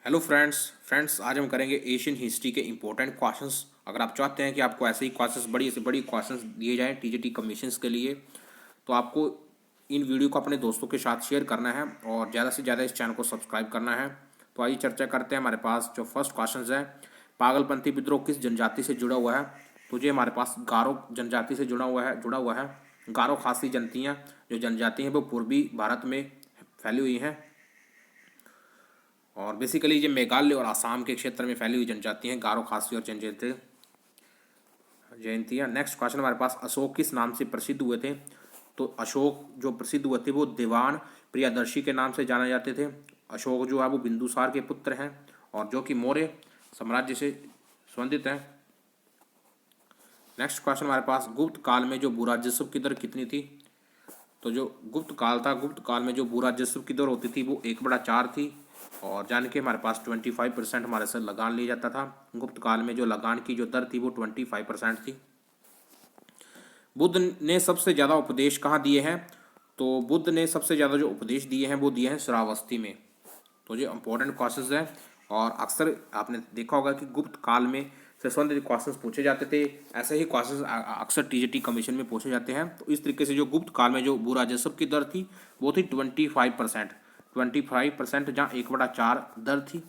Hello friends आज हम करेंगे एशियन हिस्ट्री के इंपॉर्टेंट क्वेश्चंस। अगर आप चाहते हैं कि आपको ऐसे ही क्वेश्चंस बड़ी से बड़ी क्वेश्चंस दिए जाएं टीजीटी कमीशंस के लिए, तो आपको इन वीडियो को अपने दोस्तों के साथ शेयर करना है और ज़्यादा से ज़्यादा इस चैनल को सब्सक्राइब करना है। तो आइए चर्चा करते हैं। हमारे पास जो फर्स्ट क्वेश्चन है, पागलपंथी विद्रोह किस जनजाति से जुड़ा हुआ है? तो ये हमारे पास गारो जनजाति से जुड़ा हुआ है। गारो खासी जनतियाँ जो जनजाति हैं वो पूर्वी भारत में फैली हुई हैं और बेसिकली ये मेघालय और आसाम के क्षेत्र में फैली हुई जनजाति हैं, गारो खासी और जयंतियाँ। नेक्स्ट क्वेश्चन हमारे पास, अशोक किस नाम से प्रसिद्ध हुए थे? तो अशोक जो प्रसिद्ध हुए थे वो दीवान प्रियदर्शी के नाम से जाने जाते थे। अशोक जो है वो बिंदुसार के पुत्र हैं और जो कि मौर्य साम्राज्य से संबंधित हैं। नेक्स्ट क्वेश्चन हमारे पास, गुप्त काल में जो भू राजस्व की दर कितनी थी? तो जो गुप्त काल था, गुप्त काल में जो भू राजस्व की दर होती थी वो 1/4 थी। और जान के हमारे पास 25% हमारे से लगान लिया जाता था। गुप्त काल में जो लगान की जो दर थी वो 25% थी। बुद्ध ने सबसे ज़्यादा उपदेश कहाँ दिए हैं? तो बुद्ध ने सबसे ज़्यादा जो उपदेश दिए हैं वो दिए हैं श्रावस्ती में। तो ये इंपॉर्टेंट क्वेश्चंस हैं और अक्सर आपने देखा होगा कि गुप्त काल में से संबंधित क्वेश्चंस पूछे जाते थे। ऐसे ही क्वेश्चंस अक्सर टीजीटी कमीशन में पूछे जाते हैं। तो इस तरीके से जो गुप्त काल में जो भू राजस्व की दर थी वो थी 25%। जहाँ 1/4 दर थी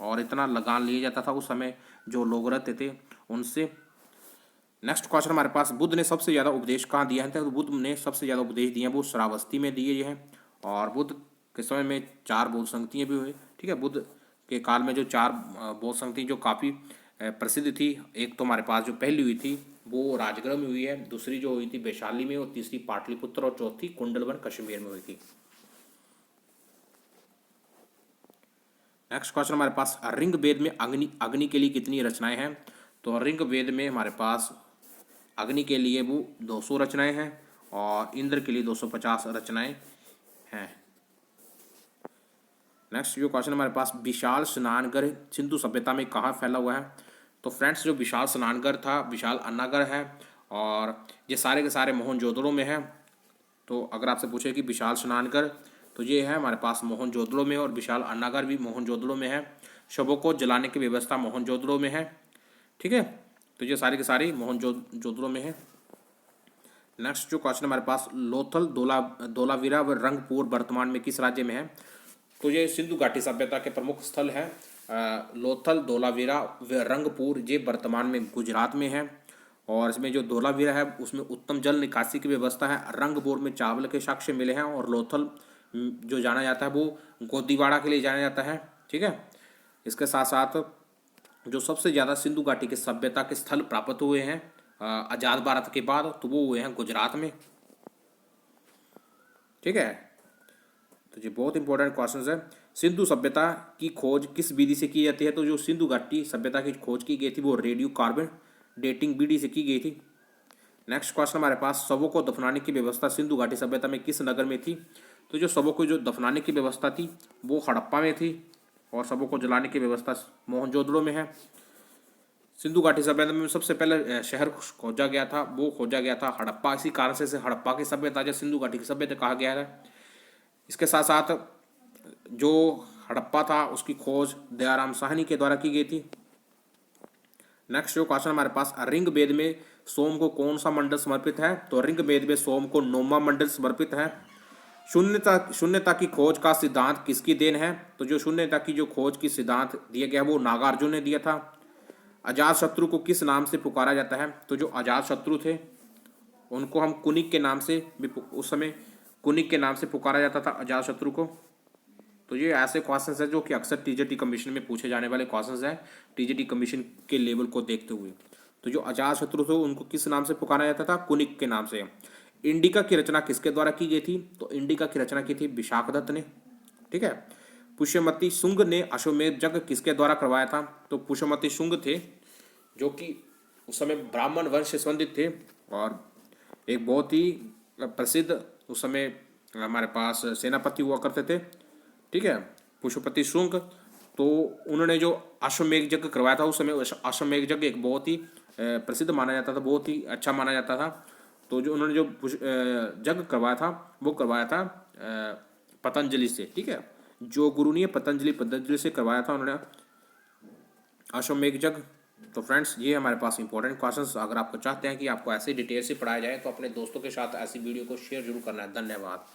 और इतना लगान लिया जाता था उस समय जो लोग रहते थे उनसे। नेक्स्ट क्वेश्चन हमारे पास, बुद्ध ने सबसे ज़्यादा उपदेश कहाँ दिया है? तो बुद्ध ने सबसे ज़्यादा उपदेश दिए हैं वो श्रावस्ती में दिए हैं। और बुद्ध के समय में 4 बौद्ध संगतियाँ भी हुई। ठीक है, बुद्ध के काल में जो 4 बौद्ध संगति जो काफ़ी प्रसिद्ध थी। एक तो हमारे पास जो पहली हुई थी वो राजगृह में हुई है, दूसरी जो हुई थी वैशाली में, और तीसरी पाटलिपुत्र, और चौथी कुंडलवन कश्मीर में हुई थी। नेक्स्ट क्वेश्चन हमारे पास, ऋग वेद में अग्नि अग्नि के लिए कितनी रचनाएं हैं? तो ऋग वेद में हमारे पास अग्नि के लिए वो 200 रचनाएं हैं और इंद्र के लिए 250 रचनाएं हैं। नेक्स्ट जो क्वेश्चन हमारे पास, विशाल स्नानगढ़ सिंधु सभ्यता में कहाँ फैला हुआ है? तो फ्रेंड्स जो विशाल स्नानगढ़ था विशाल अन्नागढ़ है और ये सारे के सारे मोहनजोदड़ो में है। तो अगर आपसे पूछे कि विशाल स्नानगढ़, तो ये है हमारे पास मोहनजोदड़ो में, और विशाल अन्नागढ़ भी मोहनजोदड़ो में है। शवों को जलाने की व्यवस्था मोहनजोदड़ो में है। ठीक है, तो ये सारी की सारी मोहनजोदड़ो में है। नेक्स्ट जो क्वेश्चन हमारे पास, लोथल धोलावीरा व रंगपुर वर्तमान में किस राज्य में है? तो ये सिंधु घाटी सभ्यता के प्रमुख स्थल है। लोथल, धोलावीरा व रंगपुर ये वर्तमान में गुजरात में है। और इसमें जो धोलावीरा है उसमें उत्तम जल निकासी की व्यवस्था है। रंगपुर में चावल के साक्ष्य मिले हैं और लोथल जो जाना जाता है वो गोदीवाड़ा के लिए जाना जाता है। ठीक है, इसके साथ साथ जो सबसे ज़्यादा सिंधु घाटी की सभ्यता के स्थल प्राप्त हुए हैं आज़ाद भारत के बाद, तो वो हुए हैं गुजरात में। ठीक है, तो ये बहुत इंपॉर्टेंट क्वेश्चन है। सिंधु सभ्यता की खोज किस विधि से की जाती है? तो जो सिंधु घाटी सभ्यता की खोज की गई थी वो रेडियो कार्बन डेटिंग विधि से की गई थी। नेक्स्ट क्वेश्चन हमारे पास, शवों को दफनाने की व्यवस्था सिंधु घाटी सभ्यता में किस नगर में थी? तो जो शवों को जो दफनाने की व्यवस्था थी वो हड़प्पा में थी और शवों को जलाने की व्यवस्था मोहनजोदड़ो में है। सिंधु घाटी सभ्यता में सबसे पहले शहर खोजा गया था वो खोजा गया था हड़प्पा। इसी कारण से इसे हड़प्पा की सभ्यता या सिंधु घाटी की सभ्यता कहा गया है। इसके साथ साथ जो हड़प्पा था उसकी खोज दयाराम साहनी के द्वारा की गई थी। नेक्स्ट जो क्वेश्चन हमारे पास, ऋग वेद में सोम को कौन सा मंडल समर्पित है? तो ऋग वेद में सोम को 9वां मंडल समर्पित है। शून्यता की खोज का सिद्धांत किसकी देन है? तो जो शून्यता की जो खोज की सिद्धांत दिया गया वो नागार्जुन ने दिया था। अजात शत्रु को किस नाम से पुकारा जाता है? तो जो अजात शत्रु थे उनको हम कुनिक के नाम से भी उस समय कुनिक के नाम से पुकारा जाता था अजात शत्रु को। तो ये ऐसे क्वेश्चंस हैं जो कि अक्सर टीजीटी कमीशन में पूछे जाने वाले क्वेश्चंस हैं टीजीटी कमीशन के लेवल को देखते हुए। तो जो अजात शत्रु थे उनको किस नाम से पुकारा जाता था? कुनिक के नाम से। इंडिका की रचना किसके द्वारा की गई थी? तो इंडिका की रचना की थी विशाखदत्त ने। ठीक है, पुष्यमती शुंग ने अश्वमेध यज्ञ किसके द्वारा करवाया था? तो पुष्यमती शुंग थे जो कि उस समय ब्राह्मण वंश से संबंधित थे और एक बहुत ही प्रसिद्ध उस समय हमारे पास सेनापति हुआ करते थे। ठीक है, पुष्पपति शुंग, तो उन्होंने जो अश्वमेध यज्ञ करवाया था उस समय अश्वमेध यज्ञ एक बहुत ही प्रसिद्ध माना जाता था, बहुत ही अच्छा माना जाता था। तो जो उन्होंने जो यज्ञ करवाया था वो करवाया था पतंजलि से। ठीक है, जो गुरु ने पतंजलि से करवाया था उन्होंने अश्वमेध यज्ञ। तो फ्रेंड्स ये हमारे पास इंपॉर्टेंट क्वेश्चंस। अगर आपको चाहते हैं कि आपको ऐसे डिटेल से पढ़ाया जाए तो अपने दोस्तों के साथ ऐसी वीडियो को शेयर जरूर करना है। धन्यवाद।